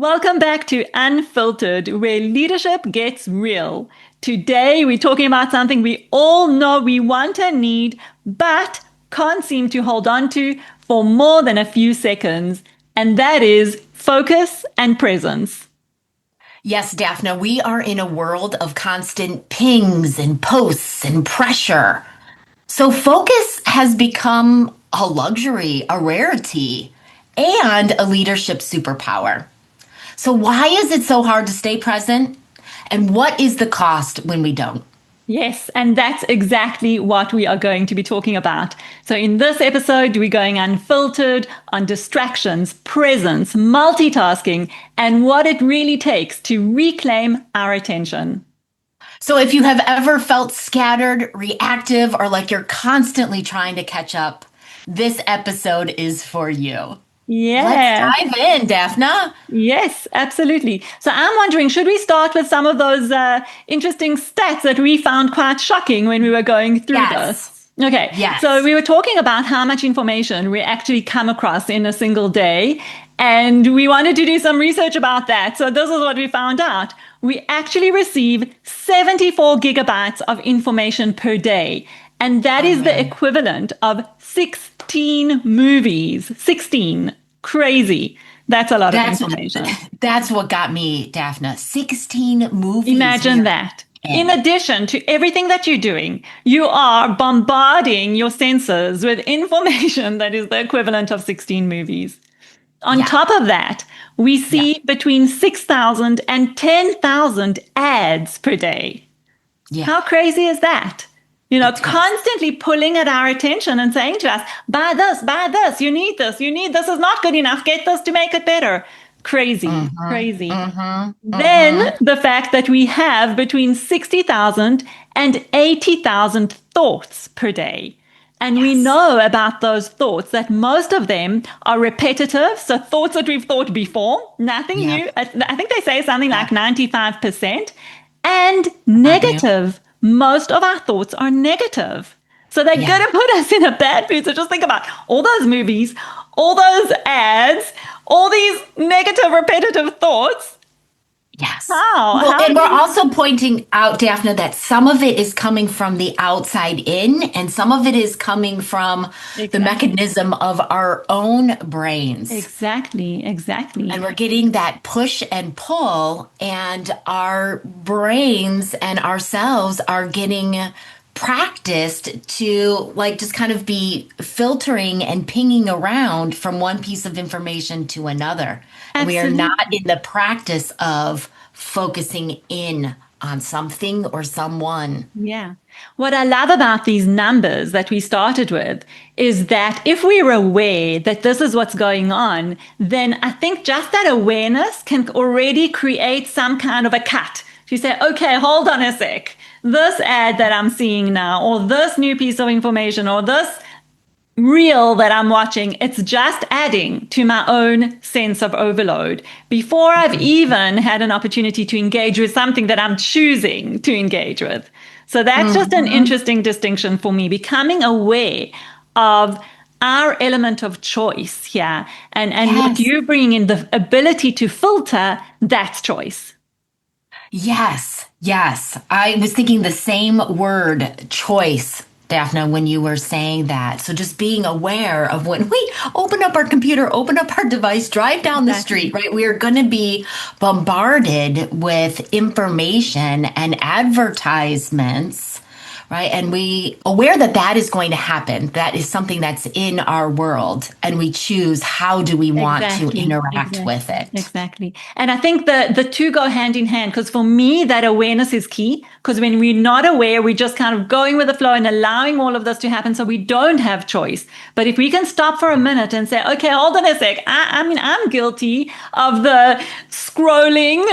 Welcome back to Unfiltered, where leadership gets real. Today, we're talking about something we all know we want and need, but can't seem to hold on to for more than a few seconds, and that is focus and presence. Yes, Daphna, we are in a world of constant pings and posts and pressure. So focus has become a luxury, a rarity, and a leadership superpower. So why is it so hard to stay present? And what is the cost when we don't? Yes, and that's exactly what we are going to be talking about. So, in this episode, we're going unfiltered on distractions, presence, multitasking, and what it really takes to reclaim our attention. So if you have ever felt scattered, reactive, or like you're constantly trying to catch up, this episode is for you. Let's Yeah. dive in, Daphna. Yes, absolutely. So I'm wondering, should we start with some of those interesting stats that we found quite shocking when we were going through Yes. this? Okay, so Yes. we were talking about how much information we actually come across in a single day, and we wanted to do some research about that. So this is what we found out. We actually receive 74 gigabytes of information per day, and that is the equivalent of 16 movies. 16. Crazy. That's a lot of That's information. that's what got me, Daphna. 16 movies. Imagine that. In addition to everything that you're doing, you are bombarding your senses with information that is the equivalent of 16 movies. On Yeah. top of that, we see between 6,000 and 10,000 ads per day. Yeah. How crazy is that? Constantly pulling at our attention and saying to us, buy this, you need this, this is not good enough, get this to make it better. Crazy, crazy. Then the fact that we have between 60,000 and 80,000 thoughts per day. And we know about those thoughts that most of them are repetitive. So thoughts that we've thought before, nothing new. I think they say something like 95%, and negative. Most of our thoughts are negative. So they're going to put us in a bad mood. So just think about all those movies, all those ads, all these negative, repetitive thoughts. Yes. How And we're also pointing out, Daphna, that some of it is coming from the outside in, and some of it is coming from the mechanism of our own brains. Exactly. And we're getting that push and pull, and our brains and ourselves are getting practiced to just kind of be filtering and pinging around from one piece of information to another. And we are not in the practice of focusing in on something or someone. Yeah. What I love about these numbers that we started with is that if we're aware that this is what's going on, then I think just that awareness can already create some kind of a cut. To say, okay, hold on a sec. This ad that I'm seeing now, or this new piece of information, or this reel that I'm watching, it's just adding to my own sense of overload before I've even had an opportunity to engage with something that I'm choosing to engage with. So that's just an interesting distinction for me, becoming aware of our element of choice here. And what you bring in, the ability to filter, that's choice. Yes. I was thinking the same word, choice, Daphna, when you were saying that. So just being aware of when we open up our computer, open up our device, drive down the street, right? We are going to be bombarded with information and advertisements, right? And we aware that that is going to happen. That is something that's in our world, and we choose how do we want to interact with it. Exactly. And I think the two go hand in hand, because for me, that awareness is key. Because when we're not aware, we're just kind of going with the flow and allowing all of this to happen. So we don't have choice. But if we can stop for a minute and say, okay, hold on a sec. I'm guilty of the scrolling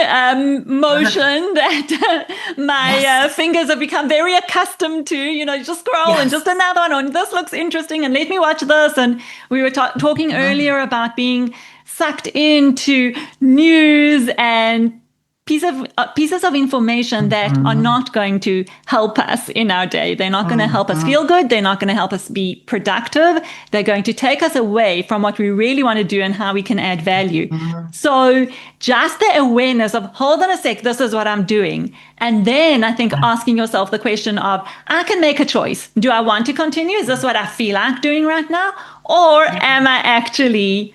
motion that my fingers have become very accustomed to, just scroll and just another one. And this looks interesting. And let me watch this. And we were talking earlier about being sucked into news and pieces of information that are Mhm. not going to help us in our day. They're not going to help us Mhm. feel good. They're not going to help us be productive. They're going to take us away from what we really want to do and how we can add value. Mhm. So just the awareness of, hold on a sec, this is what I'm doing. And then I think asking yourself the question of, I can make a choice. Do I want to continue? Is this what I feel like doing right now? Or Yeah. am I actually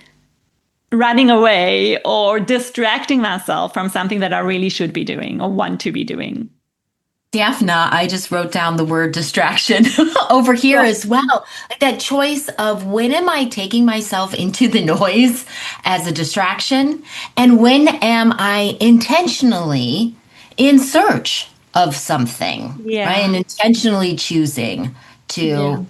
running away or distracting myself from something that I really should be doing or want to be doing? Daphna, I just wrote down the word distraction over here Yeah. as well. Like that choice of when am I taking myself into the noise as a distraction, and when am I intentionally in search of something, right? Yeah. And intentionally choosing Yeah. to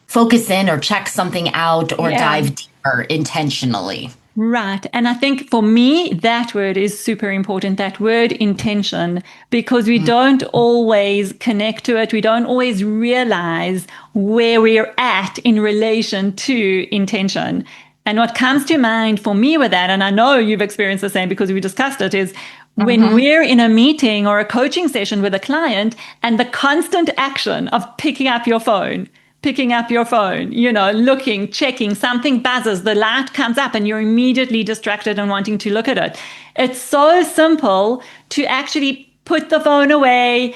focus in or check something out or Yeah. dive deeper intentionally. Right. And I think for me, that word is super important, that word intention, because we don't always connect to it. We don't always realize where we're at in relation to intention. And what comes to mind for me with that, and I know you've experienced the same because we discussed it, is when Mm-hmm. we're in a meeting or a coaching session with a client and the constant action of picking up your phone, looking, checking, something buzzes, the light comes up, and you're immediately distracted and wanting to look at it. It's so simple to actually put the phone away,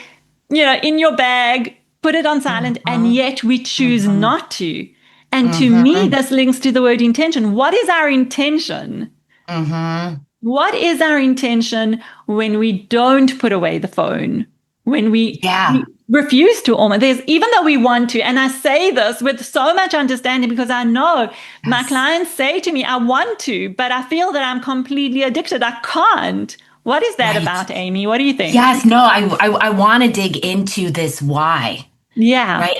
in your bag, put it on silent, and Mm-hmm. yet we choose Mm-hmm. not to. And to me, Mm-hmm. this links to the word intention. What is our intention? Mm-hmm. What is our intention when we don't put away the phone? When Yeah. we refuse to almost, there's, even though we want to, and I say this with so much understanding because I know my Yes. clients say to me, I want to, but I feel that I'm completely addicted. I can't. What is that Right. about, Amy? What do you think? Yes, no, I want to dig into this why, Yeah. right?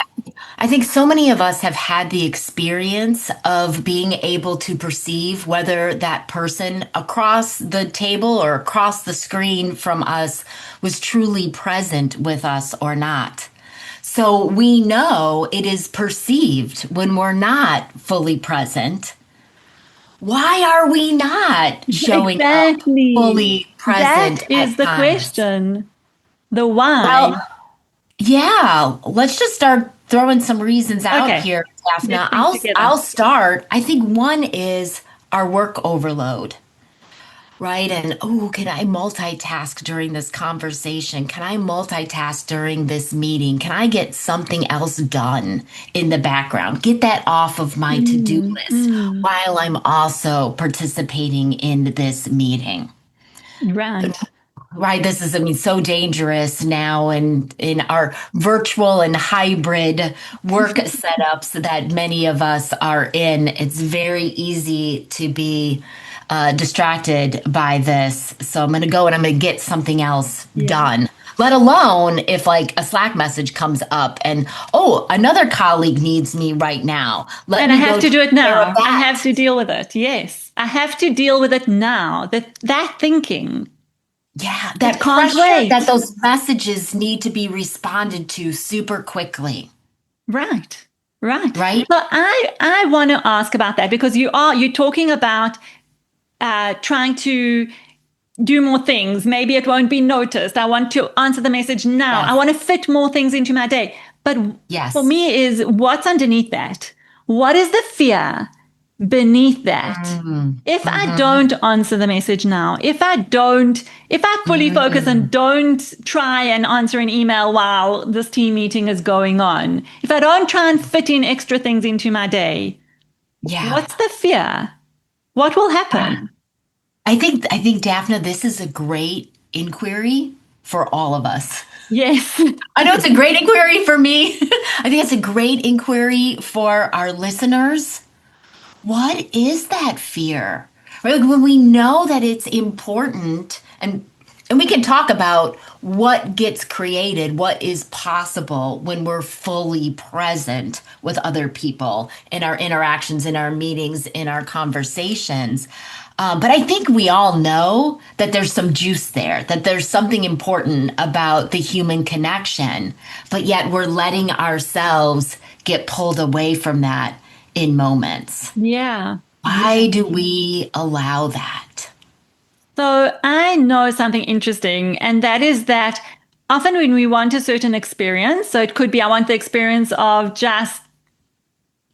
I think so many of us have had the experience of being able to perceive whether that person across the table or across the screen from us was truly present with us or not. So we know it is perceived when we're not fully present. Why are we not showing up Exactly. fully That present is at the times? question. The why. Well, yeah, let's just start throwing some reasons out Okay. here, Let's Daphna. think I'll together. start. I think one is our work overload, right? And oh, can I multitask during this conversation? Can I multitask during this meeting? Can I get something else done in the background? Get that off of my to-do Mm, list mm. while I'm also participating in this meeting. Right. Right, this is, I mean, so dangerous now in our virtual and hybrid work setups that many of us are in. It's very easy to be distracted by this. So I'm going to go and I'm going to get something else Yeah. done. Let alone if like a Slack message comes up and, oh, another colleague needs me right now. Let And I me have go to take do it care of now. I that. have to deal with it. Yes. I have to deal with it now. That thinking. Yeah, It that can't pressure that wait. those messages need to be responded to super quickly, Right. Right. right? But I want to ask about that because you're talking about trying to do more things. Maybe it won't be noticed. I want to answer the message now. I Yes. want to fit more things into my day. But for Yes. me is what's underneath that? What is the fear beneath that? Mm, If I mm-hmm, don't answer the message now, if I fully focus and mm. don't try and answer an email while this team meeting is going on, if I don't try and fit in extra things into my day, Yeah. what's the fear? What will Ah, happen? I think Daphna, this is a great inquiry for all of us. Yes. I know it's a great inquiry for me. I think it's a great inquiry for our listeners. What is that fear? Right? Like when we know that it's important and we can talk about what gets created, what is possible when we're fully present with other people in our interactions, in our meetings, in our conversations. But I think we all know that there's some juice there, that there's something important about the human connection, but yet we're letting ourselves get pulled away from that in moments. Yeah. Yeah. Why do we allow that? So I know something interesting, and that is that often when we want a certain experience, so it could be I want the experience of just,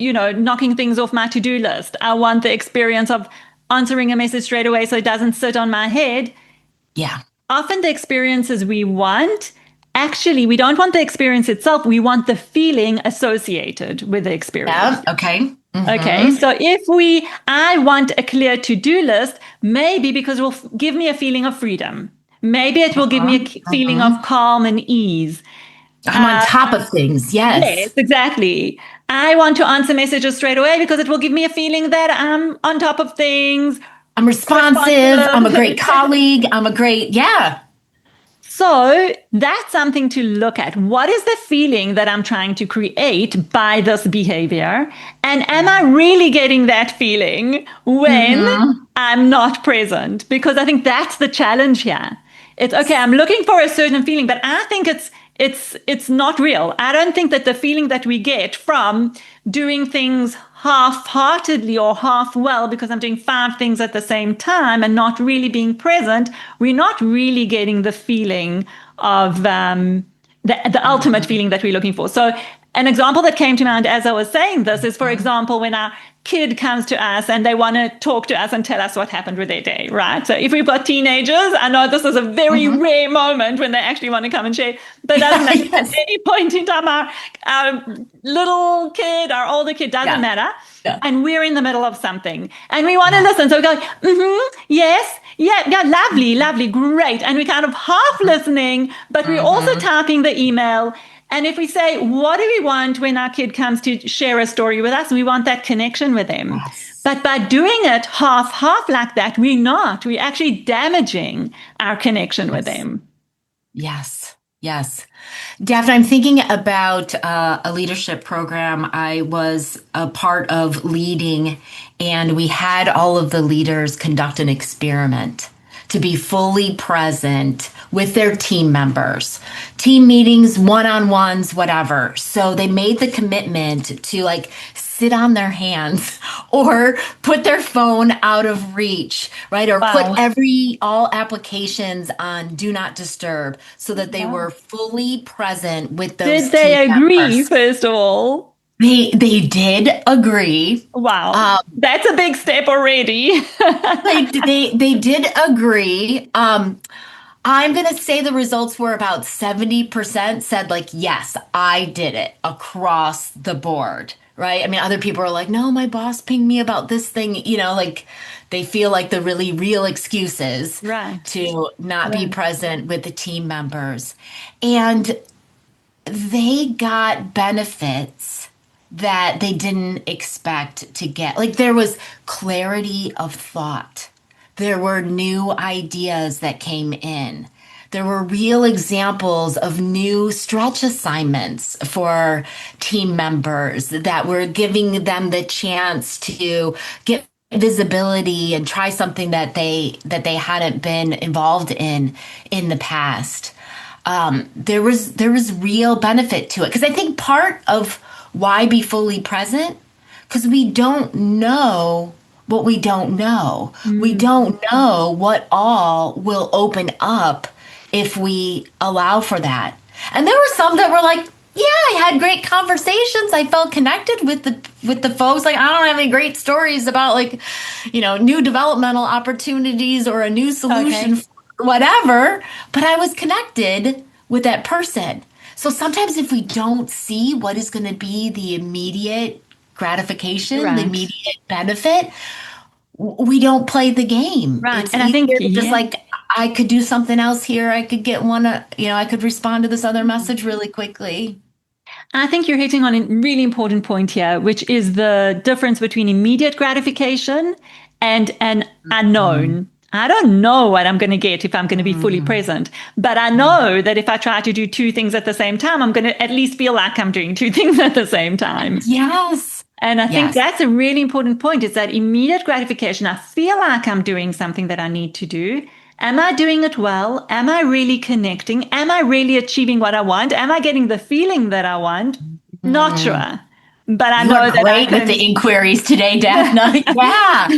knocking things off my to-do list. I want the experience of answering a message straight away so it doesn't sit on my head. Yeah. Often the experiences we want, actually, we don't want the experience itself. We want the feeling associated with the experience. Yeah. Okay. Okay, Mm-hmm. so I want a clear to-do list, maybe because it will give me a feeling of freedom. Maybe it will give me Uh-huh. a feeling of Uh-huh. calm and ease. I'm on top of things. Yes, Yes. exactly. I want to answer messages straight away because it will give me a feeling that I'm on top of things, I'm responsive. I'm a great responsive. colleague. Yeah. So that's something to look at. What is the feeling that I'm trying to create by this behavior? And am I really getting that feeling when Mm-hmm. I'm not present? Because I think that's the challenge here. It's okay, I'm looking for a certain feeling, but I think it's not real. I don't think that the feeling that we get from doing things half-heartedly or half well because I'm doing five things at the same time and not really being present, we're not really getting the feeling of the ultimate Mm-hmm. feeling that we're looking for. So an example that came to mind as I was saying this is, for example, when our kid comes to us and they want to talk to us and tell us what happened with their day, right? So if we've got teenagers, I know this is a very Mm-hmm. rare moment when they actually want to come and share, but it doesn't matter. At Yes. any point in time, our little kid, our older kid, doesn't Yeah. matter. Yeah. And we're in the middle of something and we want to Yeah. listen. So we go, yes, yeah, lovely, lovely, great. And we're kind of half listening, but we're also Mm-hmm. typing the email. And if we say, what do we want when our kid comes to share a story with us? We want that connection with them. Yes. But by doing it half like that, we're not. We're actually damaging our connection with Yes. them. Yes. Yes. Daphne, I'm thinking about a leadership program I was a part of leading, and we had all of the leaders conduct an experiment to be fully present with their team members, team meetings, one-on-ones, whatever. So they made the commitment to like sit on their hands or put their phone out of reach, right? Or put Wow. all applications on do not disturb so that they Wow. were fully present with those Did team they agree, members. first of all? They did agree. Wow. That's a big step already. They did agree. I'm gonna say the results were about 70% said like, yes, I did it across the board. Right. I mean, other people are like, no, my boss pinged me about this thing, like they feel like the really real excuses Right. to not be Right. present with the team members. And they got benefits that they didn't expect to get. Like there was clarity of thought. There were new ideas that came in. There were real examples of new stretch assignments for team members that were giving them the chance to get visibility and try something that they hadn't been involved in the past. There was real benefit to it because I think part of why be fully present because we don't know what we don't know. We Mm. don't know what all will open up if we allow for that. And there were some that were like, yeah, I had great conversations. I felt connected with the folks. Like I don't have any great stories about like, new developmental opportunities or a new solution Okay. for whatever, but I was connected with that person. So sometimes if we don't see what is going to be the immediate gratification, the Right. immediate benefit, we don't play the game. Right. It's And I think, easier to just yeah. like, I could do something else here. I could get I could respond to this other message really quickly. I think you're hitting on a really important point here, which is the difference between immediate gratification and an Mm, unknown. I don't know what I'm going to get if I'm going to be fully mm, present, but I mm. know that if I try to do two things at the same time, I'm going to at least feel like I'm doing two things at the same time. Yes. And I think Yes. that's a really important point is that immediate gratification. I feel like I'm doing something that I need to do. Am I doing it well? Am I really connecting? Am I really achieving what I want? Am I getting the feeling that I want? Not Mm, sure. but I You are know that I great with can. the inquiries today, Daphna. Yeah.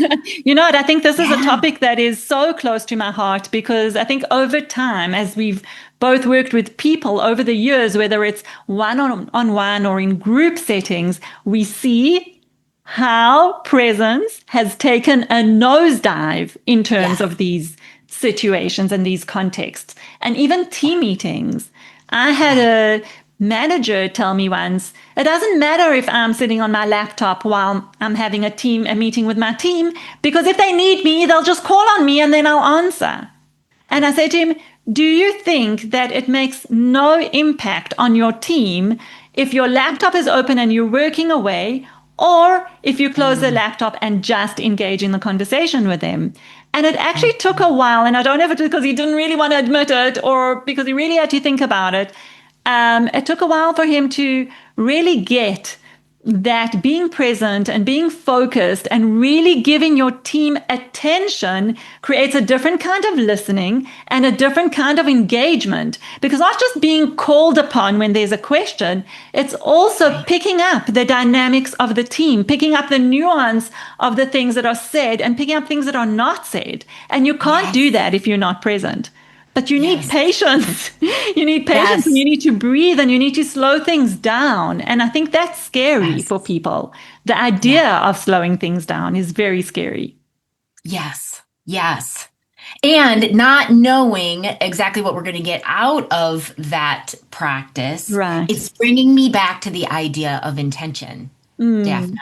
You know what? I think this is a Yeah. topic that is so close to my heart because I think over time, as we've both worked with people over the years, whether it's one on one or in group settings, we see how presence has taken a nosedive in terms Yes. of these situations and these contexts. And even team meetings. I had Yeah. a manager tell me once, it doesn't matter if I'm sitting on my laptop while I'm having a meeting with my team, because if they need me, they'll just call on me and then I'll answer. And I said to him, do you think that it makes no impact on your team if your laptop is open and you're working away, or if you close the Mm, laptop and just engage in the conversation with them? And it actually took mhm. a while, and I don't know if it's because he didn't really want to admit it or because he really had to think about it. It took a while for him to really get that being present and being focused and really giving your team attention creates a different kind of listening and a different kind of engagement. Because not just being called upon when there's a question, it's also Right. picking up the dynamics of the team, picking up the nuance of the things that are said and picking up things that are not said. And you can't do Yes. that if you're not present. But you need Yes. patience. You need patience and you Yes. need to breathe and you need to slow things down. And I think that's scary Yes. for people. The Yeah. idea of slowing things down is very scary. Yes. Yes. And not knowing exactly what we're going to get out of that practice, Right. it's bringing me back to the idea of intention, Daphne, Mm,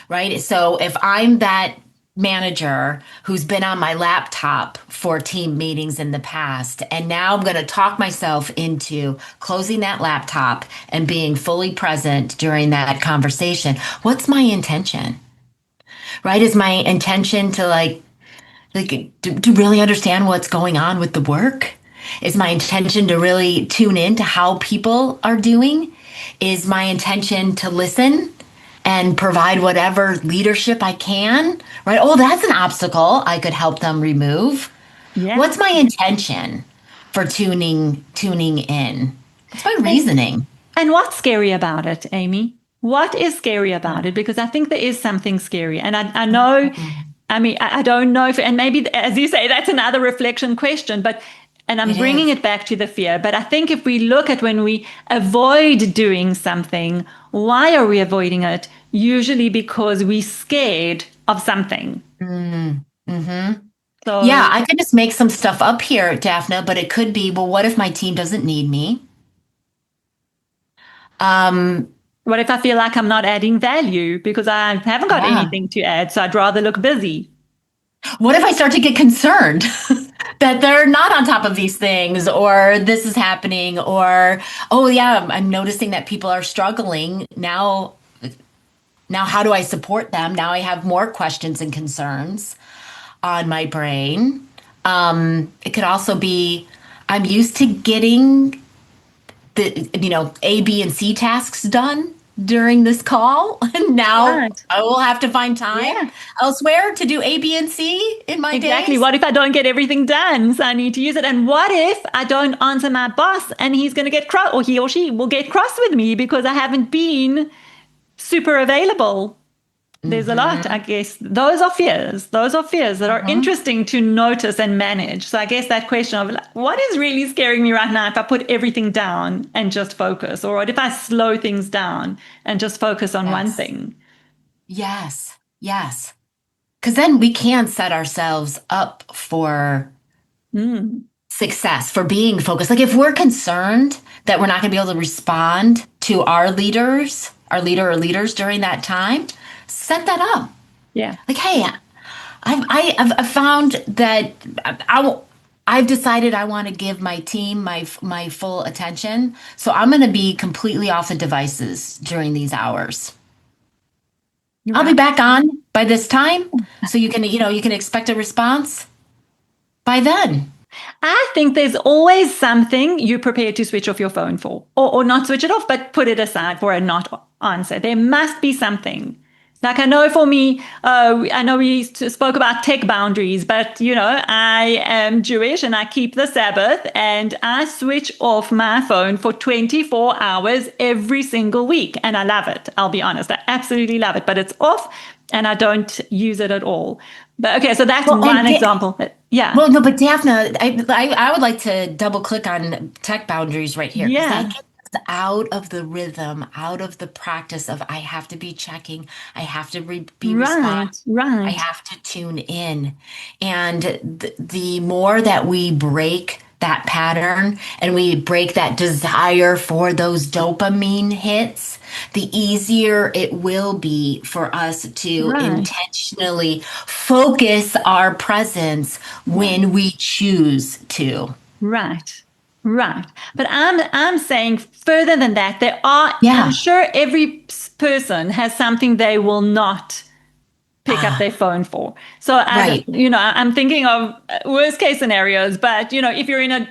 right? So if I'm that manager who's been on my laptop for team meetings in the past, and now I'm going to talk myself into closing that laptop and being fully present during that conversation, what's my intention? Right? Is my intention to to really understand what's going on with the work? Is my intention to really tune in to how people are doing? Is my intention to listen and provide whatever leadership I can? Right? Oh, that's an obstacle I could help them remove. yeah. What's my intention for tuning in? What's my And reasoning? and what's scary about it, Amy? What is scary about it? Because I think there is something scary. And I know, Mhm. I mean, I don't know if, and maybe, as you say, that's another reflection question, but, and I'm It bringing is. it back to the fear. But I think if we look at when we avoid doing something, why are we avoiding it? Usually because we're scared of something. Mm-hmm. Yeah, So I could just make some stuff up here, Daphne, but it could be, well, what if my team doesn't need me? Um, what if I feel like I'm not adding value because I haven't got yeah. anything to add? So I'd rather look busy. What if I start to get concerned that they're not on top of these things or this is happening or oh yeah, I'm noticing that people are struggling. Now how do I support them? Now I have more questions and concerns on my brain. It could also be I'm used to getting the A, B, and C tasks done during this call. And now Right. I will have to find time Yeah. elsewhere to do A, B, and C in my Exactly. days. What if I don't get everything done? So I need to use it. And what if I don't answer my boss and he's going to get cross, or he or she will get cross with me because I haven't been super available? There's a lot, I Hmm. guess. Those are fears. Those are fears that are Hmm. interesting to notice and manage. So I guess that question of like, what is really scaring me right now if I put everything down and just focus, or what if I slow things down and just focus on one Yes. thing? Yes. Yes. Because then we can set ourselves up for Mm, success, for being focused. Like if we're concerned that we're not going to be able to respond to our leader or leaders during that time, set that up. yeah. Like, hey, I've found that I've decided I want to give my team my full attention, so I'm going to be completely off the devices during these hours. You're I'll be right. back on by this time, so you can expect a response by then. I think there's always something you're prepared to switch off your phone for, or not switch it off, but put it aside for a not answer. There must be something Like I know for me, I know we spoke about tech boundaries, but I am Jewish and I keep the Sabbath and I switch off my phone for 24 hours every single week. And I love it. I'll be honest. I absolutely love it, but it's off and I don't use it at all. But okay, so that's Well, one example. Yeah. well, no, but Daphna, I would like to double click on tech boundaries right here because that Yeah. gets us out of the rhythm, out of the practice of I have to be checking, I have to be Right. responsive, I Right. have to tune in. And the more that we break that pattern and we break that desire for those dopamine hits, the easier it will be for us to Right. intentionally focus our presence Right. when we choose to. Right. Right. But I'm saying further than that, I'm Yeah. sure every person has something they will not pick up their Ah, phone for. So right. I'm thinking of worst case scenarios, but if you're in a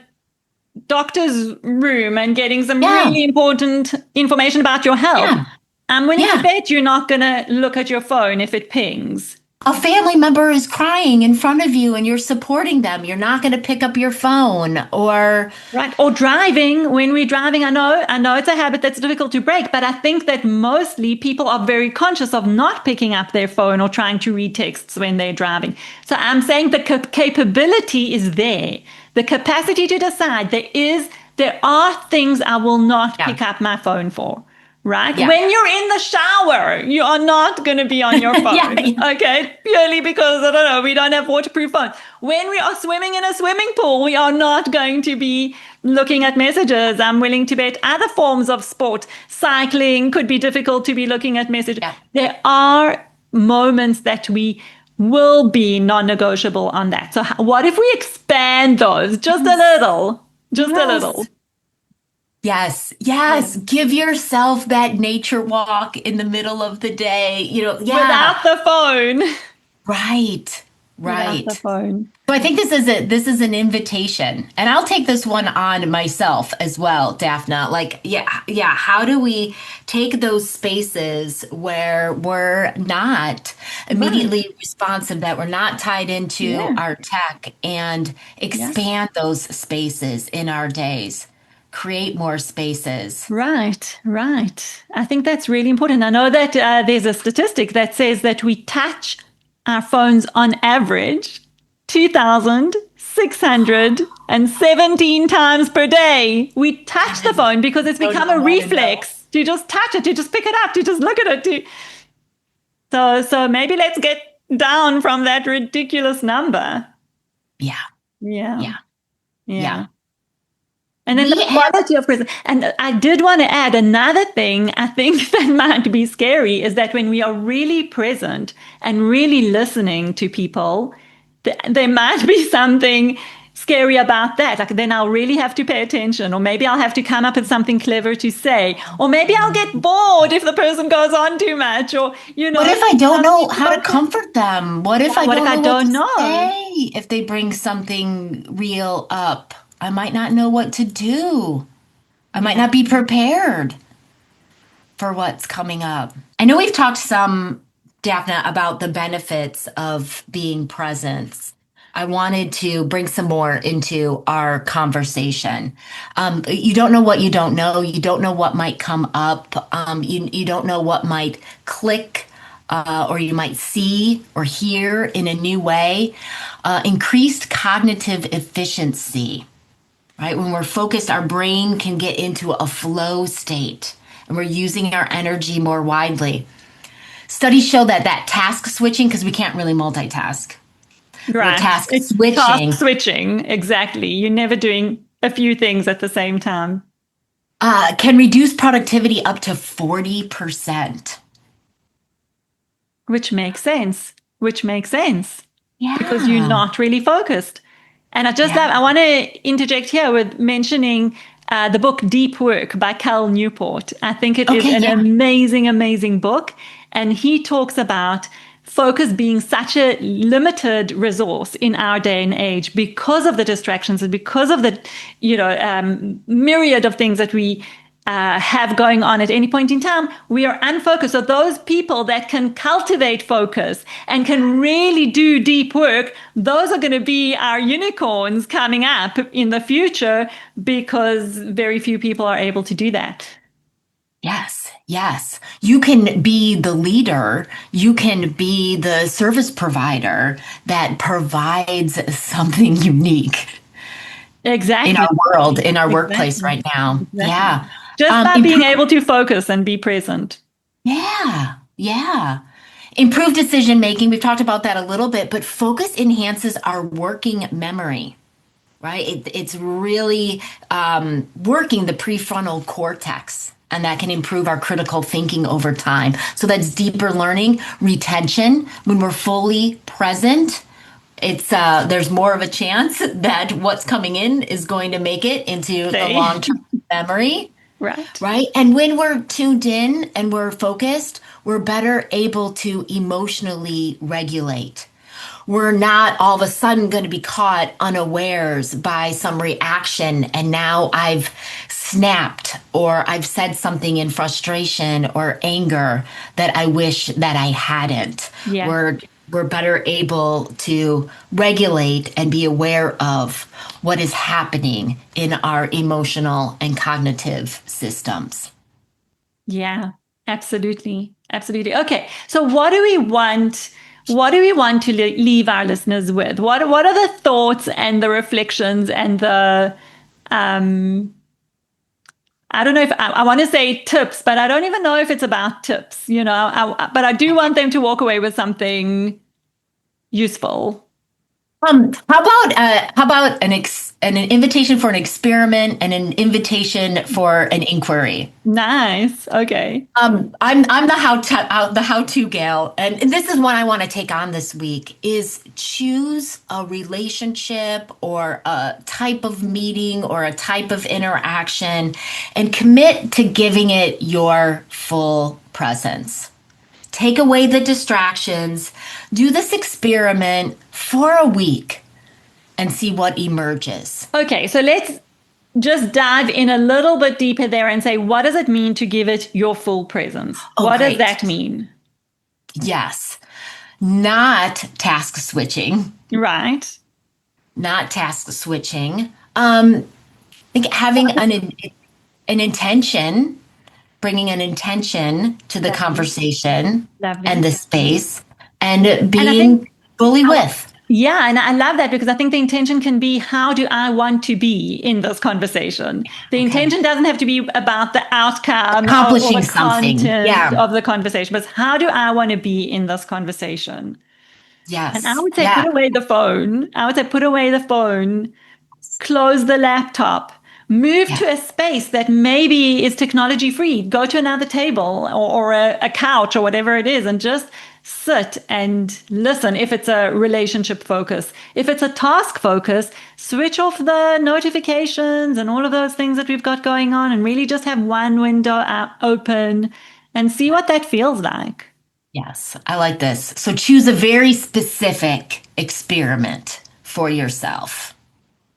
doctor's room and getting some Yeah. really important information about your health, Yeah. I'm willing to Yeah. bet you're not going to look at your phone if it pings. A family member is crying in front of you and you're supporting them. You're not going to pick up your phone or, Right. Or driving, when we're driving, I know it's a habit that's difficult to break, but I think that mostly people are very conscious of not picking up their phone or trying to read texts when they're driving. So I'm saying the capability is there. The capacity to decide there are things I will not yeah. pick up my phone for. Right? Yeah. When you're in the shower, you are not going to be on your Yeah. phone. Okay. Purely because, I don't know, we don't have waterproof phones. When we are swimming in a swimming pool, we are not going to be looking at messages. I'm willing to bet other forms of sport, cycling could be difficult to be looking at messages. Yeah. There are moments that we will be non-negotiable on that. So what if we expand those just a Yes. little, just a little? Yes. Yes, Yeah. yes. Give yourself that nature walk in the middle of the day. Yeah. Without the phone. Right. Without the Right. phone. So I think this is an invitation. And I'll take this one on myself as well, Daphna. Like, yeah, yeah, how do we take those spaces where we're not Right. immediately responsive, that we're not tied into Yeah. our tech and Yes. expand those spaces in our days? Create more spaces. Right. Right. I think that's really important. I know that there's a statistic that says that we touch our phones on average 2,617 times per day. We touch the phone because it's Don't become know a how to know. reflex to just touch it, to just pick it up, to just look at it. So maybe let's get down from that ridiculous number. Yeah, Yeah. yeah, yeah. Yeah. And then We the have, quality of presence. And I did want to add another thing I think that might be scary is that when we are really present and really listening to people, there might be something scary about that. Like then I'll really have to pay attention, or maybe I'll have to come up with something clever to say, or maybe I'll get bored if the person goes on too much, or what if I don't know something how to comfort them? What if I what if don't I know what don't to know? say if they bring something real up? I might not know what to do. I might Yeah. not be prepared for what's coming up. I know we've talked some, Daphna, about the benefits of being present. I wanted to bring some more into our conversation. You don't know what you don't know. You don't know what might come up. You don't know what might click or you might see or hear in a new way. Increased cognitive efficiency, right? When we're focused, our brain can get into a flow state and we're using our energy more widely. Studies show that task switching, because we can't really multitask, we're Right. task It's task switching, switching. Exactly. You're never doing a few things at the same time, can reduce productivity up to 40%. which makes sense. Which makes sense because you're Yeah. not really focused. And Yeah. I want to interject here with mentioning the book Deep Work by Cal Newport. I think it is Okay. an Yeah. amazing, amazing book. And he talks about focus being such a limited resource in our day and age because of the distractions and because of the, myriad of things that we have going on at any point in time, we are unfocused. So those people that can cultivate focus and can really do deep work, those are going to be our unicorns coming up in the future because very few people are able to do that. Yes, yes. You can be the leader, you can be the service provider that provides something unique in Exactly. our world, in our workplace Exactly. right now. Exactly. Yeah. Just by being Improve, able to focus and be present. yeah, yeah. Improve decision making. We've talked about that a little bit, but focus enhances our working memory, right? It's really working the prefrontal cortex, and that can improve our critical thinking over time. So that's deeper learning, retention. When we're fully present, it's there's more of a chance that what's coming in is going to make it into the Say, long-term memory, right. right? And when we're tuned in and we're focused, we're better able to emotionally regulate. We're not all of a sudden going to be caught unawares by some reaction. And now I've snapped or I've said something in frustration or anger that I wish that I hadn't. Yeah. We're better able to regulate and be aware of what is happening in our emotional and cognitive systems. Yeah, absolutely. Absolutely. Okay. So what do we want? What do we want to leave our listeners with? What are the thoughts and the reflections and the um I don't know if I want to say tips, but I don't even know if it's about tips, but I do want them to walk away with something useful. How about an invitation for an experiment and an invitation for an inquiry? Nice. Okay. I'm the how to gal, and this is what I want to take on this week is choose a relationship or a type of meeting or a type of interaction, and commit to giving it your full presence. Take away the distractions. Do this experiment for a week and see what emerges. Okay, so let's just dive in a little bit deeper there and say, what does it mean to give it your full presence? Oh, What does great. that mean? Yes. Not task switching. Right. Not task switching. I think having an intention, bringing an intention to the Lovely. conversation and Lovely. the space, and And I think, being fully with. yeah, and I love that because I think the intention can be, how do I want to be in this conversation? The Okay. intention doesn't have to be about the outcome or Accomplishing the something. content Yeah. of the conversation, but how do I want to be in this conversation? And I Yes. would say Yeah. put away the phone. I would say put away the phone, close the laptop, move Yeah. to a space that maybe is technology free, go to another table or a couch or whatever it is, and just sit and listen. If it's a relationship focus, if it's a task focus, switch off the notifications and all of those things that we've got going on and really just have one window open and see what that feels like. Yes. I like this. So choose a very specific experiment for yourself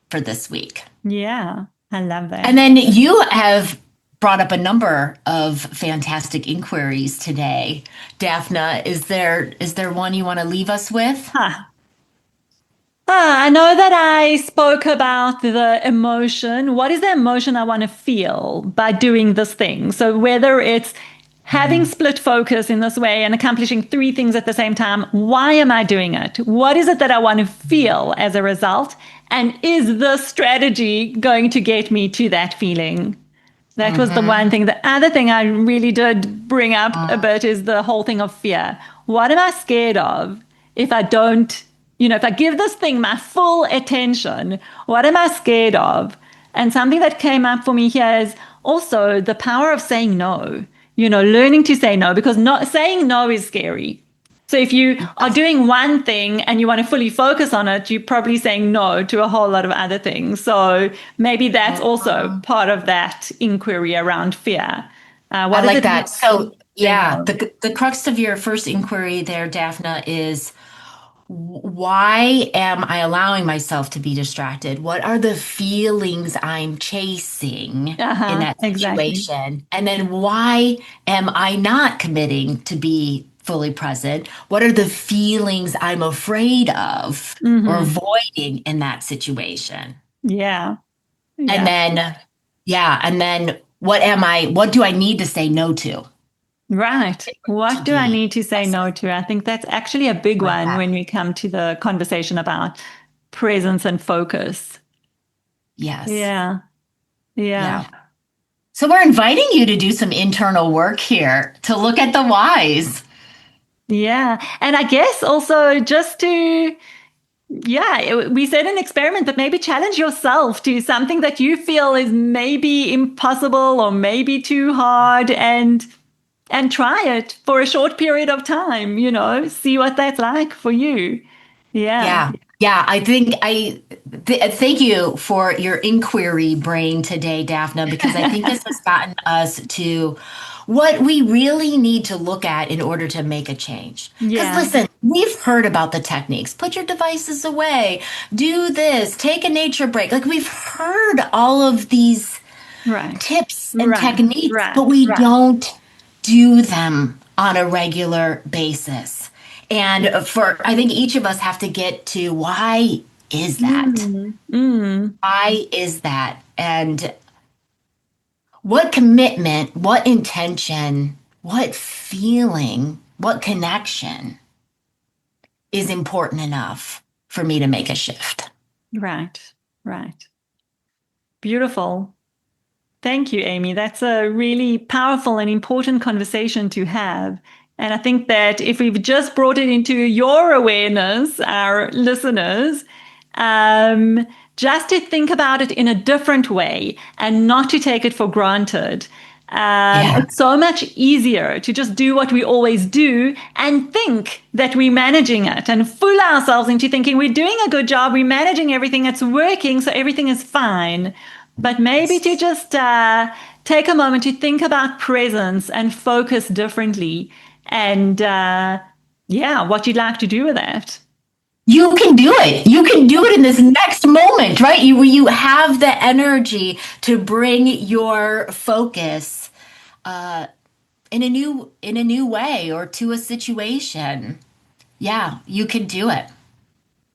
for this week. Yeah, I love And that. then you have brought up a number of fantastic inquiries today. Daphna, is there one you want to leave us with? Huh. I know that I spoke about the emotion. What is the emotion I want to feel by doing this thing? So whether it's having split focus in this way and accomplishing three things at the same time, why am I doing it? What is it that I want to feel as a result? And is the strategy going to get me to that feeling? That was the one Mm-hmm. thing. The other thing I really did bring up a bit is the whole thing of fear. What am I scared of if I don't, if I give this thing my full attention, what am I scared of? And something that came up for me here is also the power of saying no, learning to say no, because not saying no is scary. So if you are doing one thing and you want to fully focus on it, you're probably saying no to a whole lot of other things. So maybe that's also Mhm. part of that inquiry around fear. What I does like it mean that. So, to say yeah, no? the crux of your first inquiry there, Daphna, is Why am I allowing myself to be distracted? What are the feelings I'm chasing in Uh-huh, that exactly. situation? And then why am I not committing to be fully present? What are the feelings I'm afraid of or Mm-hmm. avoiding in that situation? Yeah. And Yeah. then, yeah, and then what do I need to say no to Right. to What do I be need to say present? no to? I think that's actually a big Like one that. when we come to the conversation about presence and focus. Yes. Yeah. Yeah. Yeah. So we're inviting you to do some internal work here to look at the whys. Yeah. And I guess also just to, yeah, we said an experiment, but maybe challenge yourself to something that you feel is maybe impossible or maybe too hard and try it for a short period of time, see what that's like for you. Yeah. Yeah. Yeah, I think thank you for your inquiry brain today, Daphna, because I think this has gotten us to what we really need to look at in order to make a change. Because Yeah. listen, we've heard about the techniques. Put your devices away, do this, take a nature break. Like we've heard all of these Right. tips and Right. techniques, but Right. we don't do them on a regular basis. And I think each of us have to get to why is that? Mm, mm, Why is that? And what commitment, what intention, what feeling, what connection is important enough for me to make a shift? right. Right. Beautiful. Thank you, Amy. That's a really powerful and important conversation to have. And I think that if we've just brought it into your awareness, our listeners, um, just to think about it in a different way and not to take it for granted. Yeah. It's so much easier to just do what we always do and think that we're managing it and fool ourselves into thinking we're doing a good job, we're managing everything, it's working, so everything is fine. But maybe to just take a moment to think about presence and focus differently and, yeah, what you'd like to do with that. You can do it. You can do it in this next moment, right? You have the energy to bring your focus in a new way or to a situation. Yeah, you can do it.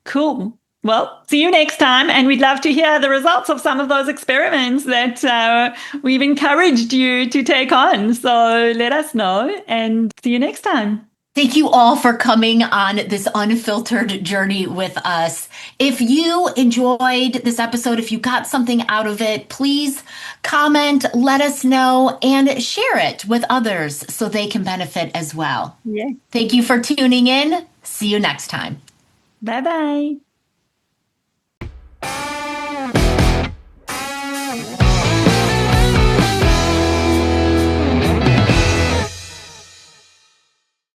Cool. Well, see you next time. And we'd love to hear the results of some of those experiments that we've encouraged you to take on. So let us know and see you next time. Thank you all for coming on this unfiltered journey with us. If you enjoyed this episode, if you got something out of it, please comment, let us know, and share it with others so they can benefit as well. Yeah. Thank you for tuning in. See you next time. Bye bye.